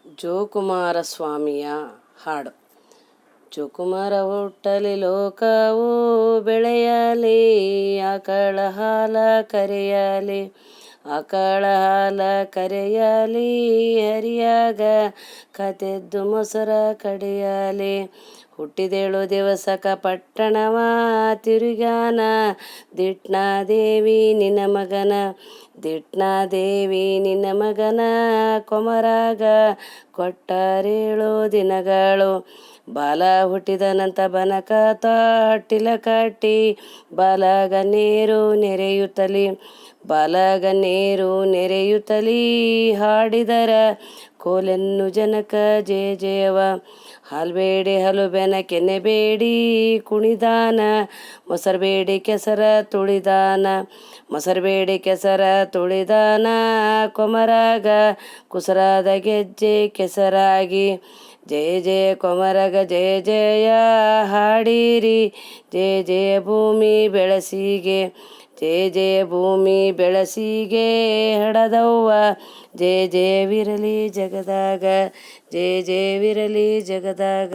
ಜೋಕುಮಾರ ಸ್ವಾಮಿಯ ಹಾಡು. ಜೋಕುಮಾರ ಹುಟ್ಟಲಿ ಲೋಕವು ಬೆಳೆಯಲಿ, ಆಕಳ ಹಾಲ ಕರೆಯಲಿ, ಆಕಳ ಹಾಲ ಕರೆಯಲಿ, ಹರಿಯಾಗ ಕತೆದ್ದು ಮೊಸರ ಕಡಿಯಲಿ. ಹುಟ್ಟಿದೇಳು ದಿವಸಕ ಪಟ್ಟಣವ ತಿರುಗಾನ, ದಿಟ್ನಾದೇವಿ ನಿನ್ನ ಮಗನ, ದಿಟ್ನಾದೇವಿ ನಿನ್ನ ಮಗನ, ಕೊಮರಾಗ ಕೊಟ್ಟರೇಳು ದಿನಗಳು. ಬಾಲ ಹುಟ್ಟಿದನಂತ ಬನಕ ತೊಟ್ಟಿಲ ಕಟ್ಟಿ, ಬಾಲಗ ನೀರು ನೆರೆಯುತ್ತಲಿ, ಬಾಲಗ ನೀರು ನೆರೆಯುತ್ತಲಿ, ಹಾಡಿದರ ಕೋಲೆನ್ನು ಜನಕ ಜಯ ಜಯವ. ಹಾಲ್ಬೇಡಿ ಹಲುಬೆನ ಕೆನ್ನೆಬೇಡಿ ಕುಣಿದಾನ, ಮೊಸರಬೇಡಿ ಕೆಸರ ತುಳಿದಾನ, ಮೊಸರಬೇಡಿ ಕೆಸರ ತುಳಿದಾನ, ಕೊಮರಾಗ ಕುಸರಾದ ಗೆಜ್ಜೆ ಕೆಸರಾಗಿ. ಜಯ ಜಯ ಕೊಮರಗ ಜಯ ಜಯ ಹಾಡಿರಿ, ಜಯ ಜಯ ಭೂಮಿ ಬೆಳಸಿಗೆ, ಜಯ ಜಯ ಭೂಮಿ ಬೆಳಸಿಗೆ ಹಡದವ್ವ. ಜಯ ಜಯವಿರಲಿ ಜಗದಾಗ, ಜಯ ಜಯವಿರಲಿ ಜಗದಾಗ.